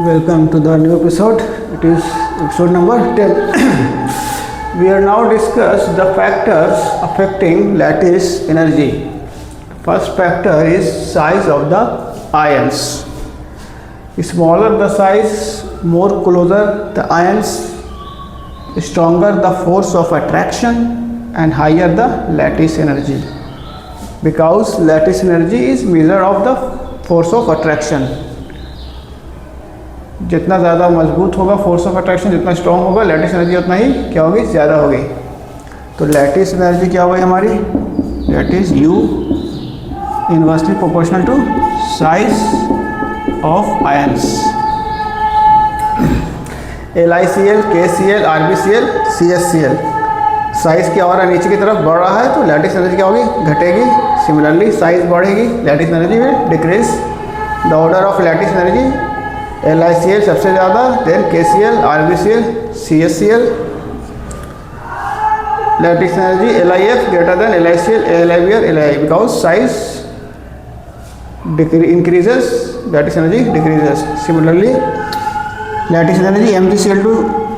Welcome to the new episode. It is episode number 10. We are now discuss the factors affecting lattice energy. First factor is size of the ions. Smaller the size, more closer the ions, stronger the force of attraction and higher the lattice energy. Because lattice energy is measure of the force of attraction. जितना ज़्यादा मजबूत होगा force of attraction, जितना strong होगा lattice energy उतना ही क्या होगी, ज़्यादा होगी. तो लैटिस एनर्जी क्या होगी हमारी, that is U inversely proportional to size of ions. LiCl, KCl, RbCl, CsCl. Size क्या हो रहा है, नीचे की तरफ बढ़ रहा है तो लैटिस एनर्जी क्या होगी, घटेगी. सिमिलरली साइज बढ़ेगी, lattice energy will decrease. The order of lattice energy LiCl सबसे ज़्यादा, then KCl, RbCl, CsCl. Lattice energy LiF greater than LiCl, LiBr, Li because size increases, lattice energy decreases. Similarly, lattice energy MgCl2,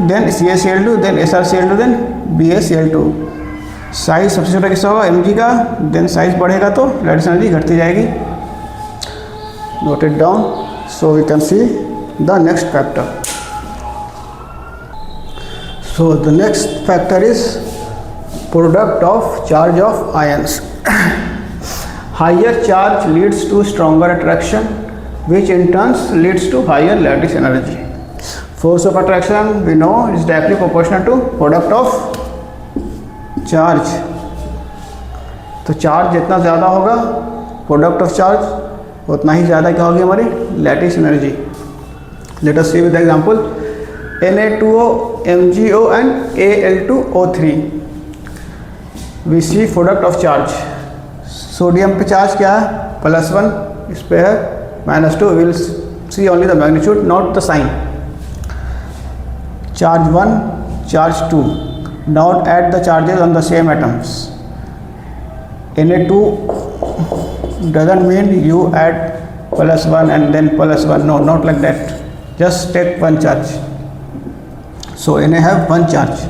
then CaCl2, then SrCl2, then BaCl2. Size सबसे छोटा किसका होगा, Mg का, than size बढ़ेगा तो lattice energy घटती जाएगी. Note it down. So we can see the next factor. So the next factor is product of charge of ions. Higher charge leads to stronger attraction, which in turn leads to higher lattice energy. Force of attraction we know is directly proportional to product of charge. तो charge जितना ज़्यादा होगा, product of charge उतना ही ज़्यादा क्या होगी हमारी lattice energy. Let us see with the example. Na2O, MgO and Al2O3. We see product of charge. Sodium पे चार्ज क्या है, +1, इस पे है -2. We will see only the magnitude, not the sign. Charge 1, charge 2. Now add the charges on the same atoms. Na2 doesn't mean you add +1 and then +1. No, not like that. Just take one charge. So Na have one charge,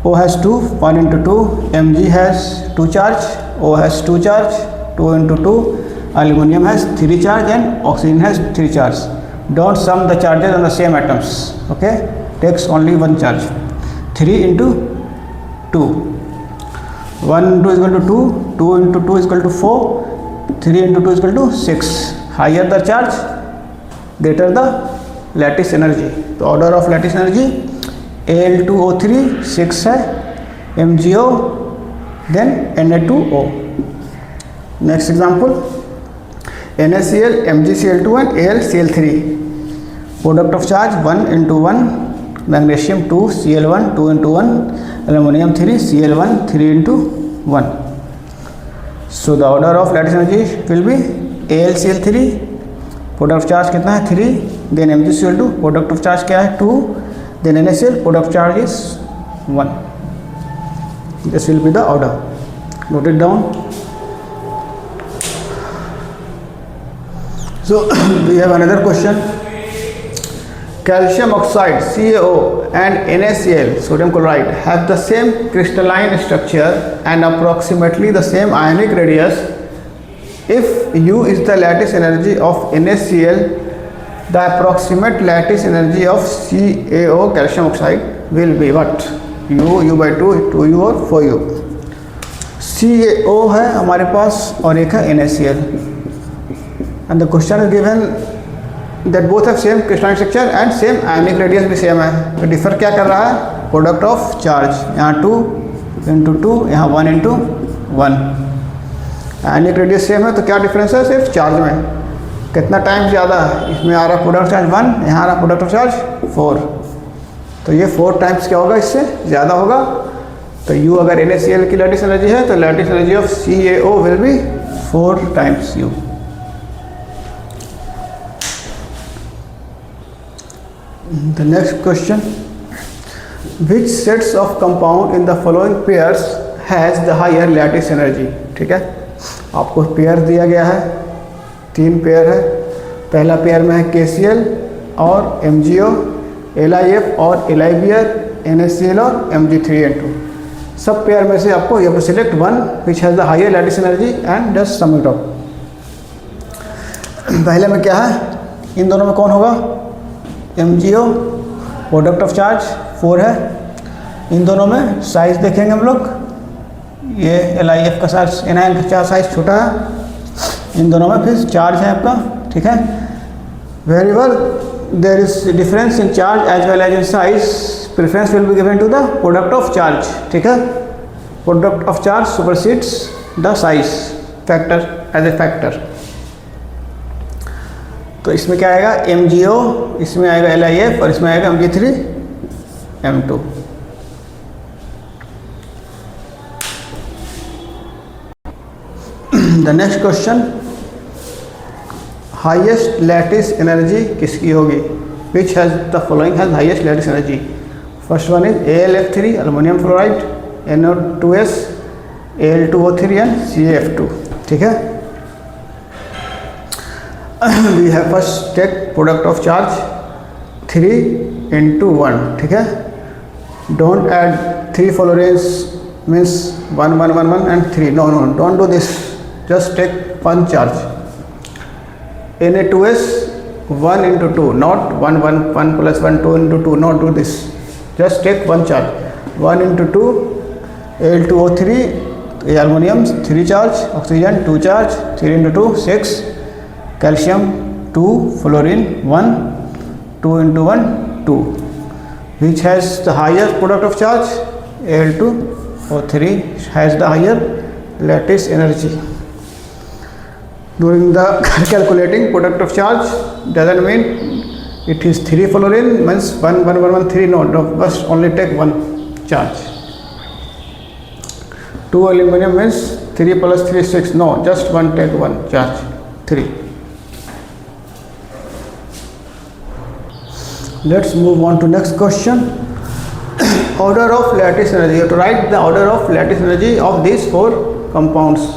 O has 2, 1 into 2, Mg has 2 charge, O has 2 charge, 2 into 2, aluminum has 3 charge and oxygen has 3 charge. Don't sum the charges on the same atoms, okay? Takes only one charge. 3 into 2, 1 into 2 is equal to 2, 2 into 2 is equal to 4, 3 into 2 is equal to 6. Higher the charge, greater the lattice energy. तो order of lattice energy Al2O3 6 है, MgO, then Na2O. Next example, NaCl, MgCl2 and AlCl3. Product of charge 1 into 1, magnesium 2, Cl1, 2 into 1, aluminium 3, Cl1, 3 into 1. So the order of lattice energy will be AlCl3, product of charge कितना है 3, then MgCl2, product of charge क्या है 2, then NaCl, product of charge is 1. This will be the order. Note it down. So we have another question. Calcium oxide CaO and NaCl sodium chloride have the same crystalline structure and approximately the same ionic radius. If U is the lattice energy of NaCl, the approximate lattice energy of CaO calcium oxide will be what? U by 2, 2U और 4U. CaO है हमारे पास और एक है NaCl. And the question is given that both have same crystalline structure and same ionic radius भी same है. तो differ क्या कर रहा है, प्रोडक्ट ऑफ चार्ज. यहाँ 2 into 2, यहाँ 1 into 1. आयनिक रेडियस सेम है तो क्या डिफरेंस है, सिर्फ चार्ज में. कितना टाइम ज़्यादा है, इसमें आ रहा प्रोडक्ट चार्ज 1, यहाँ आ रहा प्रोडक्ट ऑफ चार्ज 4. तो ये 4 टाइम्स क्या होगा, इससे ज़्यादा होगा. तो U अगर NaCl की लैटिस एनर्जी है तो lattice energy of CaO will be 4 times U. The next question, which sets of compound in the following pairs has the higher lattice energy. ठीक है, आपको पेयर दिया गया है, 3 पेयर है. पहला पेयर में है KCl और MgO, LiF और LiBr, NaCl और Mg3N2। सब पेयर में से आपको you have to select one which has the higher lattice energy and just sum it up. पहले में क्या है, इन दोनों में कौन होगा, MgO, प्रोडक्ट ऑफ चार्ज 4 है। इन दोनों में साइज देखेंगे हम लोग, ये LiF का साइज, NiN का साइज छोटा है। इन दोनों में फिर चार्ज है आपका, ठीक है। Very well, there is difference in charge as well as in size, preference will be given to the product of charge, ठीक है। Product of charge supersedes the size factor as a factor. तो इसमें क्या आएगा, MgO, इसमें आएगा LiF और इसमें आएगा Mg3N2। The next question, highest lattice energy किसकी होगी, which has the following has highest lattice energy. First one is AlF3 aluminium fluoride, NO2S, Al2O3 and CaF2, ठीक है। We have first take product of charge 3/1, ठीक है। Don't add 3 fluorines means 1 1 1 1 and 3, no, don't do this, just take one charge. Na2S 1 into 2, not 1 1 1 plus 1 2 into 2, not do this, just take one charge, 1 into 2, Al2O3, aluminum 3 charge, oxygen 2 charge, 3 into 2 6, calcium 2, fluorine 1, 2 into 1 2. Which has the highest product of charge, Al2O3 has the higher lattice energy. During the calculating product of charge doesn't mean it is 3 fluorine means 1 1 1 1 3, no, just only take one charge. 2 aluminum means 3 plus 3 6, no, just one, take one charge, 3. Let's move on to next question. Order of lattice energy. You have to write the order of lattice energy of these 4 compounds.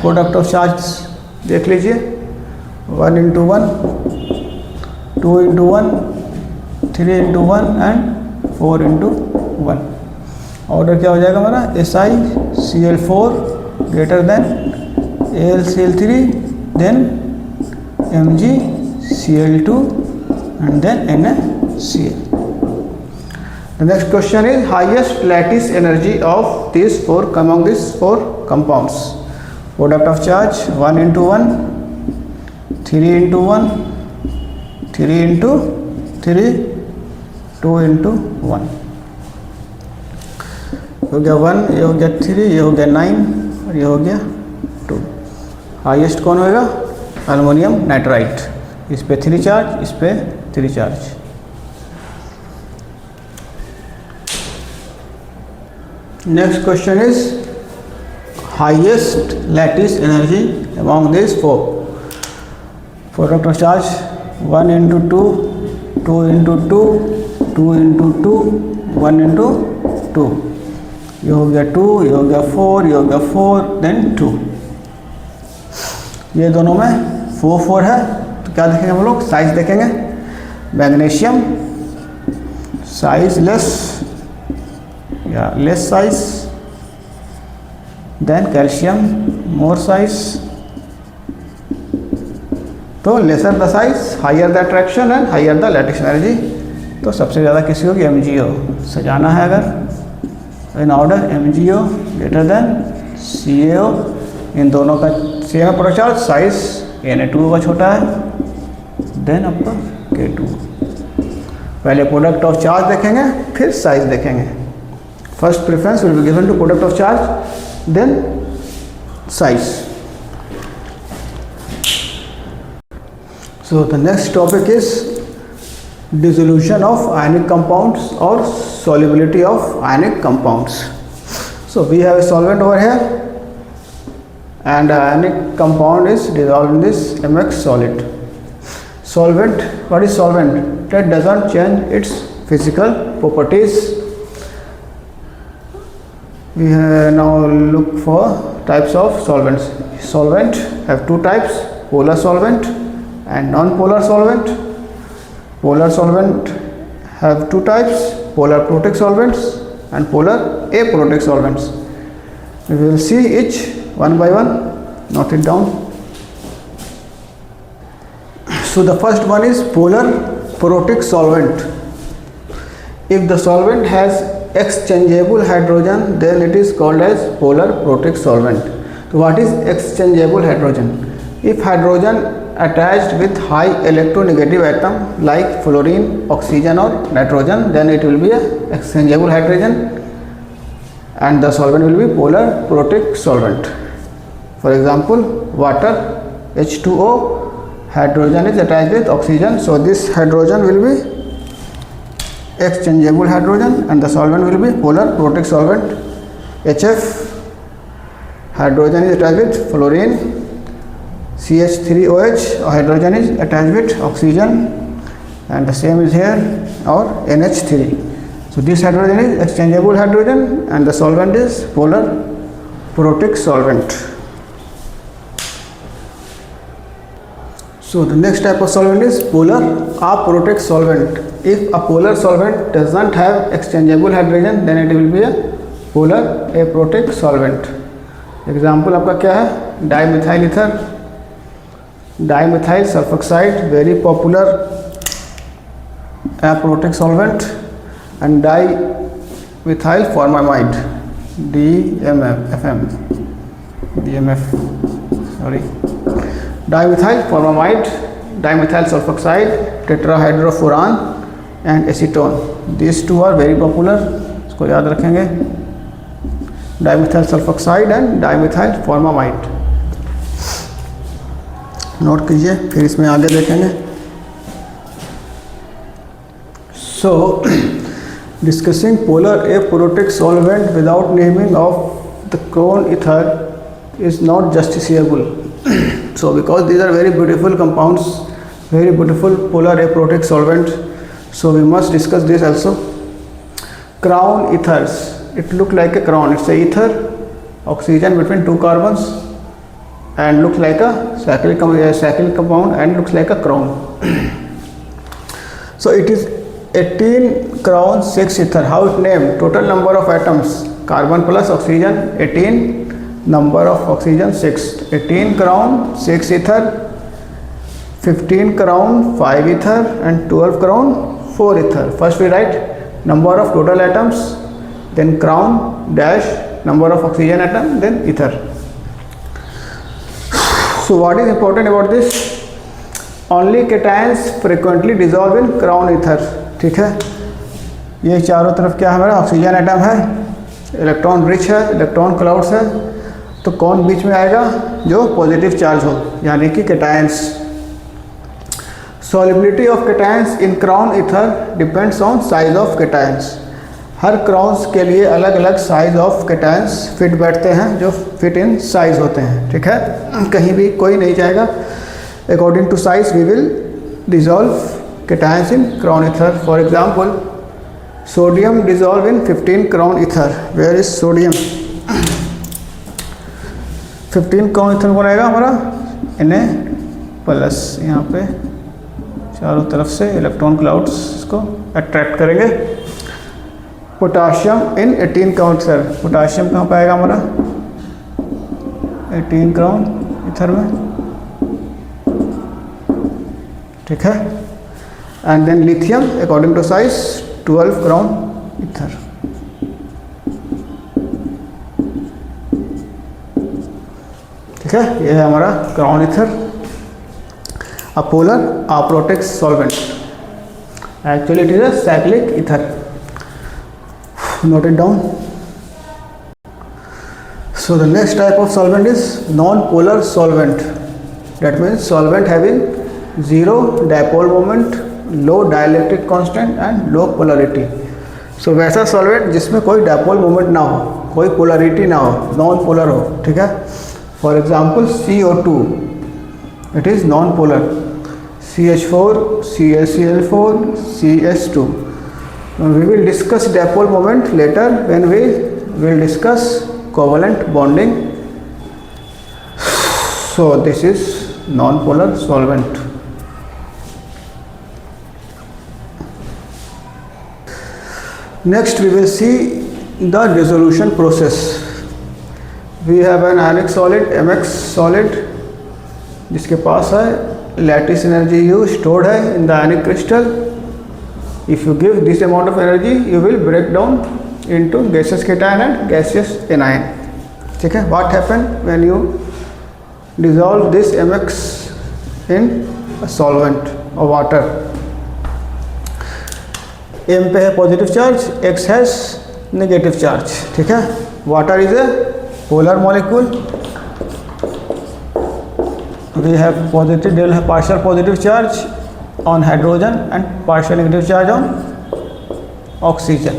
Product of charge देख लीजिए, 1 into 1, 2 into 1, 3 into 1 and 4 into 1। Order क्या हो जाएगा हमारा, SiCl4 greater than AlCl3 then MgCl2 and then NaCl. The next question is highest lattice energy of these 4 among these 4 compounds. Product of charge 1 into 1, 3 into 1, 3 into 3, 2 into 1। हो गया 1, ये हो गया 3, ये हो गया 9 और ये हो गया 2। हाईएस्ट कौन होगा, अल्युमिनियम नाइट्राइट, इस पे 3 चार्ज, इस पे 3 charge. Next question is highest lattice energy among these 4. Product of charge 1 into 2, 2 into 2, 2 into 2, 1 into 2। ये हो गया 2, ये हो गया 4, ये हो गया 4 देन 2। ये दोनों में 4 4 है, तो क्या देखेंगे हम लोग, साइज देखेंगे। मैग्नीशियम साइज लेस या less size, then calcium more size. तो lesser the size higher the attraction and higher the lattice energy. तो सबसे ज़्यादा किसी होगी, MgO। सजाना है अगर in order, MgO greater than CaO। इन दोनों का same product charge, size Na2 का छोटा है देन आपका K2। पहले प्रोडक्ट ऑफ चार्ज देखेंगे फिर साइज देखेंगे। First preference will be given to product of charge then size. So the next topic is dissolution of ionic compounds or solubility of ionic compounds. So we have a solvent over here and ionic compound is dissolved in this MX solid. Solvent, what is solvent? That doesn't change its physical properties. We now look for types of solvents. Solvent have 2 types, polar solvent and non-polar solvent. Polar solvent have two types, polar protic solvents and polar aprotic solvents. We will see each one by one, note it down. So the first one is polar protic solvent. If the solvent has exchangeable hydrogen, then it is called as polar protic solvent. So what is exchangeable hydrogen? If hydrogen attached with high electronegative atom like fluorine, oxygen or nitrogen, then it will be a exchangeable hydrogen and the solvent will be polar protic solvent. For example, water H2O, hydrogen is attached with oxygen, so this hydrogen will be exchangeable hydrogen and the solvent will be polar protic solvent. HF, hydrogen is attached with fluorine. CH3OH, hydrogen is attached with oxygen and the same is here, or NH3. So this hydrogen is exchangeable hydrogen and the solvent is polar protic solvent. So the next type of solvent is polar aprotic solvent. If a polar solvent does not have exchangeable hydrogen, then it will be a polar aprotic solvent. Example आपका क्या है? Dimethyl ether, dimethyl sulphoxide, very popular aprotic solvent, and dimethyl formamide, DMF, sorry, dimethyl formamide, dimethyl sulfoxide, tetrahydrofuran and acetone. These two are very popular, इसको याद रखेंगे, dimethyl sulfoxide and dimethyl formamide. Note कीजिए, फिर इसमें आगे देखेंगे. So discussing polar aprotic solvent without naming of the chrome ether is not justiciable. So because these are very beautiful compounds, very beautiful polar aprotic solvent, so we must discuss this also. Crown ethers, it look like a crown, it's a ether, oxygen between two carbons and looks like a cyclic compound and looks like a crown. So it is 18 crown 6 ether. How it named? Total number of atoms, carbon plus oxygen 18, number of oxygen 6. 18 crown 6 ether, 15 crown 5 ether and 12 crown 4 ether. First we write number of total atoms, then crown dash number of oxygen atom, then ether. So what is important about this? Only cations frequently dissolve in crown ether. ठीक है, ये चारों तरफ क्या है, हमारा oxygen atom है, electron rich है, इलेक्ट्रॉन क्लाउड्स है, तो कौन बीच में आएगा? जो पॉजिटिव चार्ज हो, यानी कि cations. Solubility of cations in crown ether depends on size of cations. Her crowns के लिए अलग अलग साइज ऑफ कैटायंस फिट बैठते हैं, जो फिट इन साइज होते हैं. ठीक है, कहीं भी कोई नहीं जाएगा. According to size we will dissolve cations in crown ether. For example, sodium dissolve in 15 crown ether. Where is sodium? 15 crown ether कौन आएगा हमारा? Na plus. यहाँ पे चारों तरफ से इलेक्ट्रॉन क्लाउड्स इसको अट्रैक्ट करेंगे. पोटाशियम इन 18 crown ether. पोटाशियम कहाँ पे आएगा हमारा? 18 crown ether में. ठीक है. And then lithium according to size 12 crown ether. ठीक है, ये है हमारा crown ether, a polar aprotic solvent. Actually it is a cyclic ether. Note it down. So the next type of solvent is non-polar solvent. That means solvent having zero dipole moment, low dielectric constant and low polarity. So वैसा solvent जिसमें कोई dipole moment ना हो, कोई polarity ना हो, non polar हो. ठीक है, for example CO2, it is non polar. CH4, CaCl4, CH2. We will discuss dipole moment later when we will discuss covalent bonding. So this is non-polar solvent. Next we will see the dissolution process. We have an ionic solid MX solid जिसके पास है lattice energy you stored है in the ionic crystal. If you give this amount of energy, you will break down into gaseous cation and gaseous anion. ठीक है. What happen when you dissolve this MX in a solvent or water? M पे है positive charge, X has negative charge. ठीक है. Water is a polar molecule. We have positive, they will have partial positive charge on hydrogen and partial negative charge on oxygen.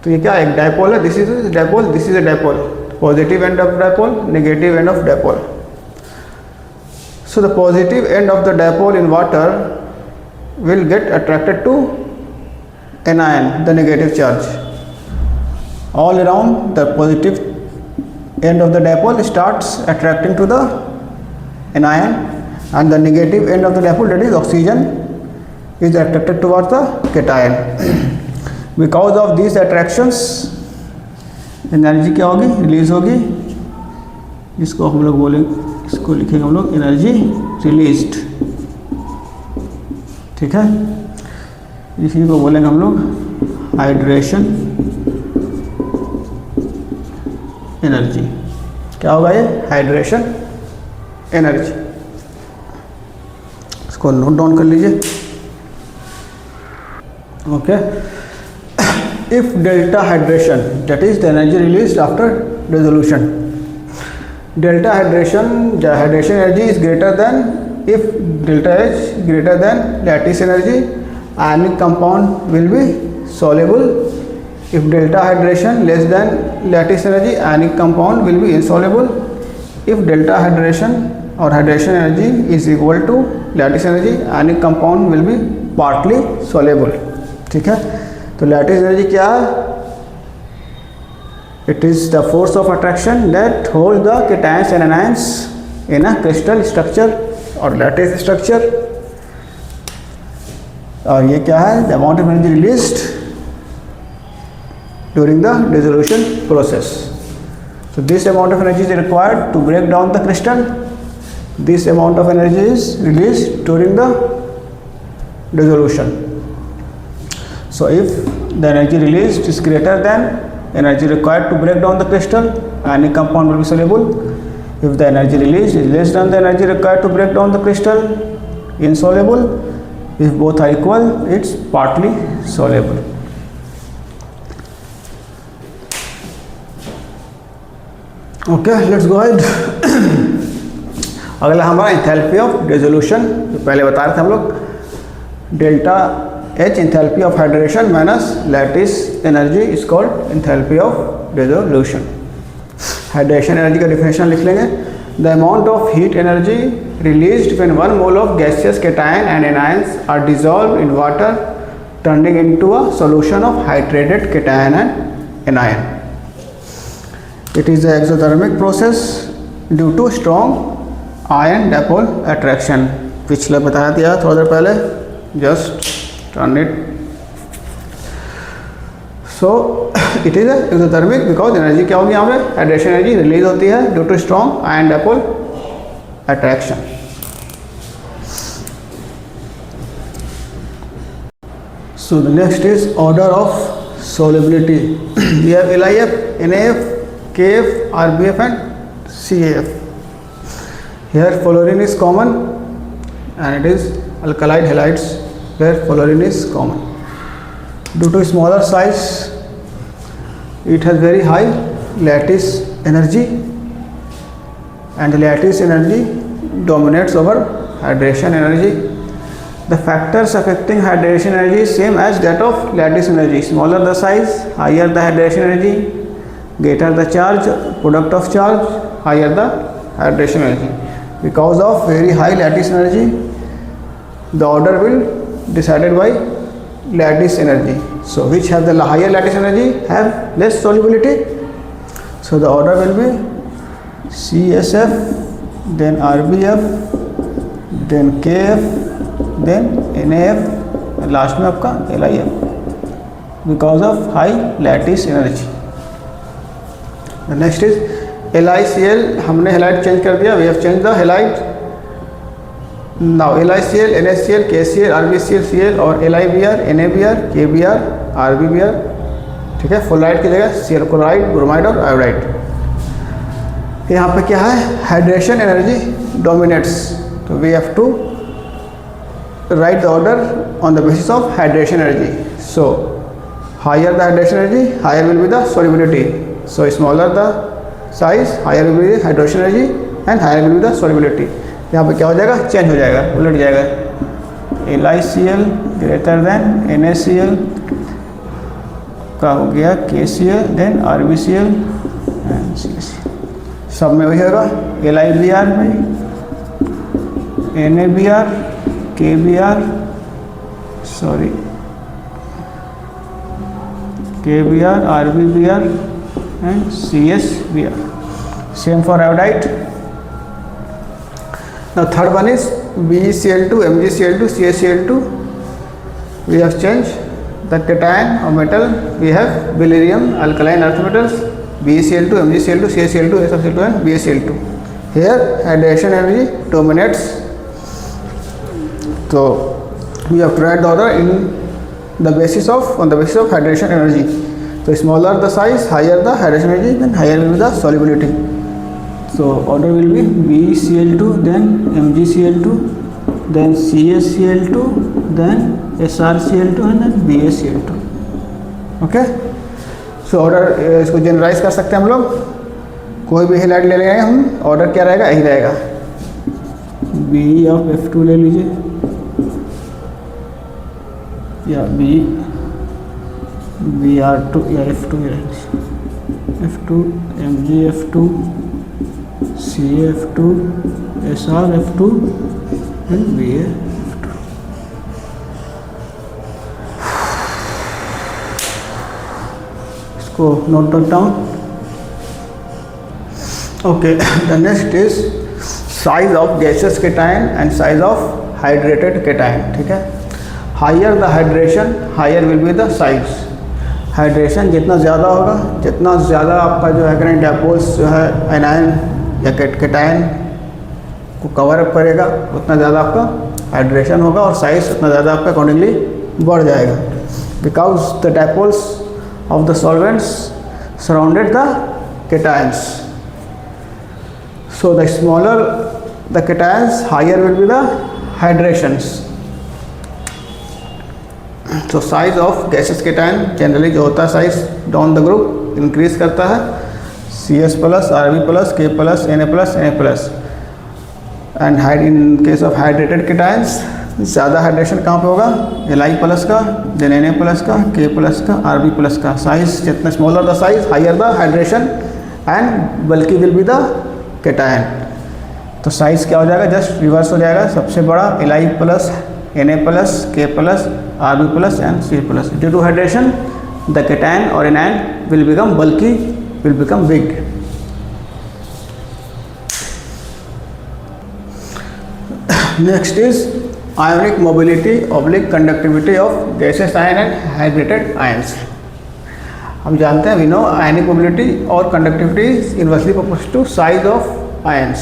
तो ये क्या है? एक dipole है. This is dipole, this is a dipole. Positive end of dipole, negative end of dipole. So the positive end of the dipole in water will get attracted to anion, the negative charge. All around the positive end of the dipole starts attracting to the anion, and the negative end of the dipole, that is oxygen, is attracted towards the cation. Because of these attractions, energy क्या होगी? Release होगी. इसको हम लोग बोलेंगे, इसको लिखेंगे हम लोग एनर्जी रिलीज्ड. ठीक है. इसी को बोलेंगे हम लोग हाइड्रेशन एनर्जी. क्या होगा ये? Hydration energy. इसको नोट डाउन कर लीजिए. Okay. If delta hydration, that is the energy released after dissolution. Delta hydration energy is greater than, if delta H greater than lattice energy, ionic compound will be soluble. If delta hydration less than lattice energy, ionic compound will be insoluble. If delta hydration or hydration energy is equal to lattice energy, ionic compound will be partly soluble. ठीक है. तो lattice energy क्या है? It is the force of attraction that holds the cations and anions in a crystal structure or lattice structure. और ये क्या है? The amount of energy released during the dissolution process. So this amount of energy is required to break down the crystal. This amount of energy is released during the dissolution. So if the energy released is greater than energy required to break down the crystal, ionic compound will be soluble. If the energy released is less than the energy required to break down the crystal, insoluble. If both are equal, it's partly soluble. Okay, let's go ahead. अगला हमारा enthalpy of dissolution. जो पहले बता रहे थे हम लोग, delta H enthalpy of hydration minus lattice energy is called enthalpy of dissolution. Hydration energy का डिफिनेशन लिख लेंगे. The amount of heat energy released when 1 mole of gaseous cation and anions are dissolved in water turning into a solution of hydrated cation and anion. It is an exothermic process due to strong ion dipole attraction. पिछले बताया दिया थोड़ा देर पहले. Just turn it. So it is exothermic because energy क्या होगी यहाँ पे? Hydration energy release होती है due to strong ion dipole attraction. So the next is order of solubility. We have LiF, NaF, KF, RBF and CAF. Here fluorine is common and it is alkali halides where fluorine is common. Due to smaller size, it has very high lattice energy and the lattice energy dominates over hydration energy. The factors affecting hydration energy is same as that of lattice energy. Smaller the size, higher the hydration energy. Greater the charge, product of charge, higher the hydration energy. Because of very high lattice energy, the order will decided by lattice energy. So which have the higher lattice energy have less solubility. So the order will be CSF, then RBF, then KF, then NAF, last में आपका LIF because of high lattice energy. Next is LiCl, हमने halide change कर दिया, we have change the halide. Now LiCl, NaCl, KCl, RbCl, Cl और LiBr, NaBr, KBr, RbBr, ठीक है। Fluoride की जगह Cl क्लोराइड, ब्रोमाइड और आयोडाइड। यहाँ पे क्या है, हाइड्रेशन एनर्जी डोमिनेट्स, तो we have to write the order on the basis of hydration energy. So higher the hydration energy, higher will be the solubility. So smaller the size, higher will be the hydration energy and higher will be the solubility. यहाँ पे क्या हो जाएगा, change हो जाएगा, उलट जाएगा। LiCl greater than NaCl का हो गया KCl, then RbCl and CaCl, सब में वही होगा। LiBr में NaBr, KBr, RbBr and CsBr. Same for iodide. Now third one is BeCl2, MgCl2, CaCl2. We have changed the cation of metal. We have beryllium, alkaline earth metals, BeCl2, MgCl2, CaCl2, SiCl2 and BaCl2. Here hydration energy dominates. So we have to write the order on the basis of hydration energy. So smaller the size, higher the hydration energy, then higher will be the solubility. So order will be BeCl2, then MgCl2, then CaCl2, then SrCl2 and then BaCl2. Okay. So order इसको generalise कर सकते हैं हम लोग, कोई भी halide ले लेंगे हम, ऑर्डर क्या रहेगा, यही रहेगा। BF2 ले लीजिए या BR2 या F2 F2, MgF2, CF2, SrF2 and BF2। इसको note down. Okay, the next is size of gaseous cation and size of hydrated cation. ठीक है, higher the hydration higher will be the size. Hydration जितना ज़्यादा होगा, जितना ज़्यादा आपका जो है करंट डायपोल्स जो है एनायन या केटायन को कवर अप करेगा, उतना ज़्यादा आपका हाइड्रेशन होगा और साइज उतना ज़्यादा आपका अकॉर्डिंगली बढ़ जाएगा, because the dipoles of the solvents surrounded the cations. So the smaller the cations higher will be the hydrations. तो size of gaseous cation generally जो होता है size down the group increase करता है, CS plus, RB plus, K plus, Na plus, Na plus. And in case of hydrated cations ज़्यादा hydration कहाँ पे होगा, Li प्लस का, देन Na प्लस का, K प्लस का, RB प्लस का। साइज जितना smaller the size higher the hydration and bulkier will be the cation. तो साइज क्या हो जाएगा, जस्ट रिवर्स हो जाएगा, सबसे बड़ा Li plus, Na plus, K plus, RB plus and C plus. Due to hydration the cation और anion will become bulky, will become big. Next is ionic mobility oblique conductivity of gaseous ion and hydrated ions. हम जानते हैं, we know ionic mobility और conductivity is inversely proportional to size of ions.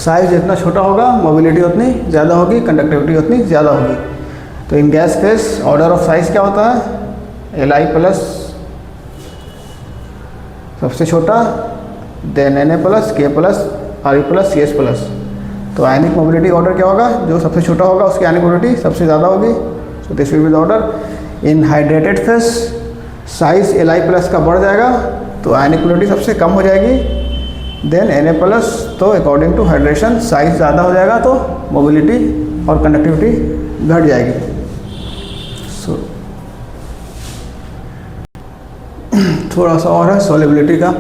Size जितना छोटा होगा mobility उतनी ज़्यादा होगी, कंडक्टिविटी उतनी ज़्यादा होगी। तो in gas phase order of size क्या होता है, Li प्लस सबसे छोटा, then Na plus, K plus, RB plus, CS plus. तो आयनिक मोबिलिटी ऑर्डर क्या होगा, जो सबसे छोटा होगा उसकी आयनिक मोबिलिटी सबसे ज़्यादा होगी। So this will be the order. In hydrated face size Li plus का बढ़ जाएगा तो आयनिक मोबिलिटी सबसे कम हो जाएगी, देन Na प्लस। तो अकॉर्डिंग टू हाइड्रेशन साइज ज़्यादा हो जाएगा तो मोबिलिटी और कंडक्टिविटी घट जाएगी। सो थोड़ा सा और है सॉल्युबिलिटी का,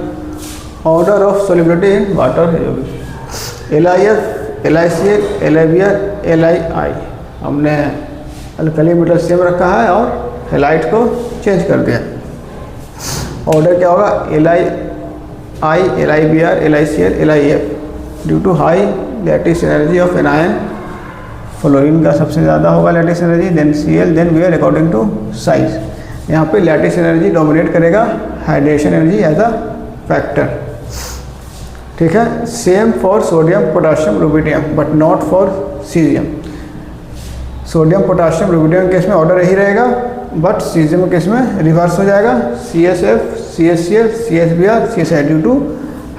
order of solubility in water है जो भी LiF, LiCl, LiBr, Li। हमने अल्कली मेटल सेम रखा है और हेलाइट को चेंज कर दिया। ऑर्डर क्या होगा, Li, LiBr, LiCl, LiF। Due to high lattice energy of anion, fluorine का सबसे ज़्यादा होगा lattice energy, then Cl, then Br according to size. यहाँ पे लैटिस एनर्जी डोमिनेट करेगा, hydration energy as a factor, ठीक है। Same for sodium potassium rubidium but not for caesium. Sodium potassium rubidium case में ऑर्डर यही रहेगा, but caesium case में reverse हो जाएगा, CSF, CSCl, CSBr, CSI due to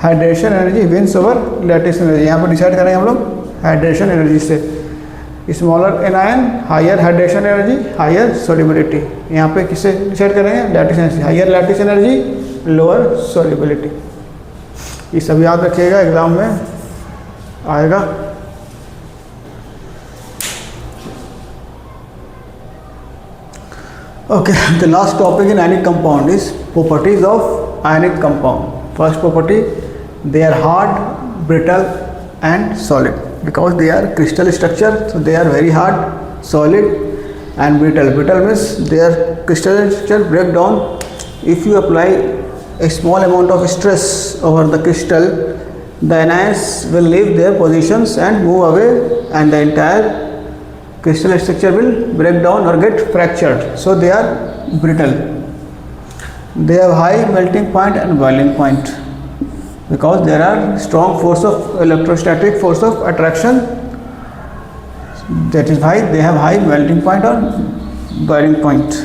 hydration energy wins over lattice energy. यहाँ पर डिसाइड करेंगे हम लोग हाइड्रेशन एनर्जी से। Smaller anion higher hydration energy, higher solubility. यहाँ पे किससे डिसाइड करेंगे? Lattice energy, higher lattice energy, lower solubility. ये सब याद रखिएगा, एग्जाम में आएगा। Okay, the last topic in ionic compound is properties of ionic compound. First property, they are hard, brittle and solid. Because they are crystal structure, so they are very hard, solid and brittle. Brittle means their crystal structure break down if you apply a small amount of stress over the crystal. The anions will leave their positions and move away, and the entire crystal structure will break down or get fractured. So they are brittle. They have high melting point and boiling point because there are strong force of electrostatic force of attraction. That is why they have high melting point or boiling point.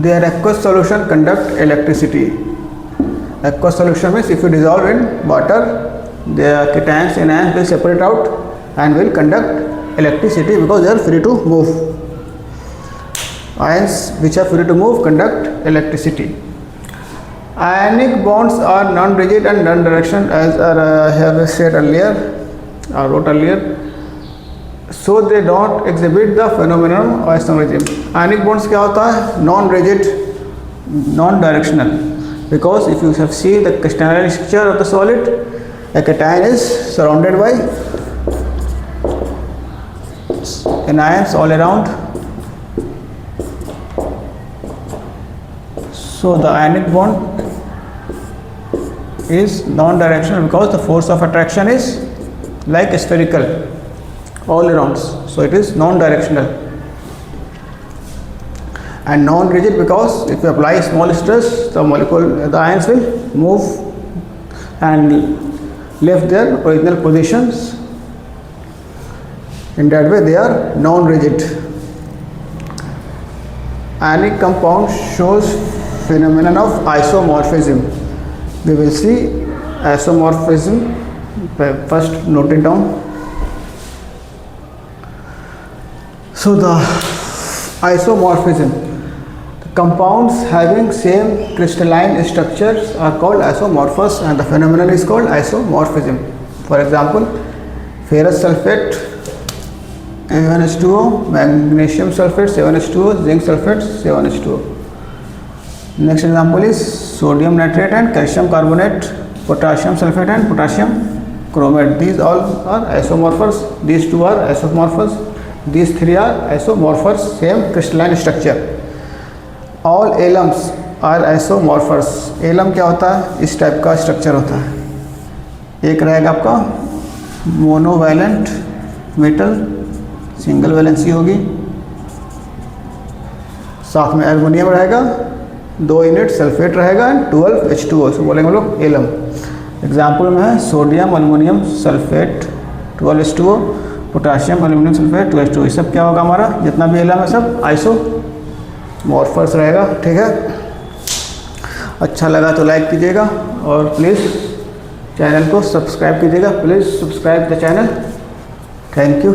Their aqueous solution conduct electricity. Aqueous solution means if you dissolve in water, the cations and anions will separate out and will conduct electricity because they are free to move. Ions which are free to move conduct electricity. Ionic bonds are non-rigid and non-directional, as I have said earlier, or wrote earlier. So they don't exhibit the phenomenon of isomerism. Ionic bonds क्या होता है? Non-rigid, non-directional. Because if you have seen the crystalline structure of the solid, a cation is surrounded by anions all around. So the ionic bond is non-directional because the force of attraction is like spherical all around. So it is non-directional. And non-rigid because if you apply small stress, the ions will move and leave their original positions. In that way they are non-rigid. Ionic compound shows phenomenon of isomorphism. We will see isomorphism. First note it down. So the isomorphism, the compounds having same crystalline structures are called isomorphous, and the phenomenon is called isomorphism. For example, ferrous sulfate A1H2O, magnesium sulfate 7H2O, zinc sulfate 7H2O. Next example is sodium nitrate and calcium carbonate, potassium sulfate and potassium chromate. These all are isomorphous. These two are isomorphous. These three are isomorphous, same crystalline structure. All alums are isomorphous. alum क्या होता है? इस type का structure होता है. एक रहेगा आपका मोनोवैलेंट मेटल, सिंगल वैलेंसी होगी, साथ में एल्युमिनियम रहेगा, 2 यूनिट सल्फेट रहेगा एंड 12 H2O. इसको बोलेंगे हम लोग एलम. एग्जाम्पल में है sodium aluminium sulphate 12 H2O, potassium aluminium sulphate 2 H2O. ये सब क्या होगा? हमारा जितना भी एलम है सब आइसोमॉर्फस रहेगा. ठीक है, अच्छा लगा तो लाइक कीजिएगा और प्लीज़ चैनल को सब्सक्राइब कीजिएगा. Please subscribe the channel. Thank you.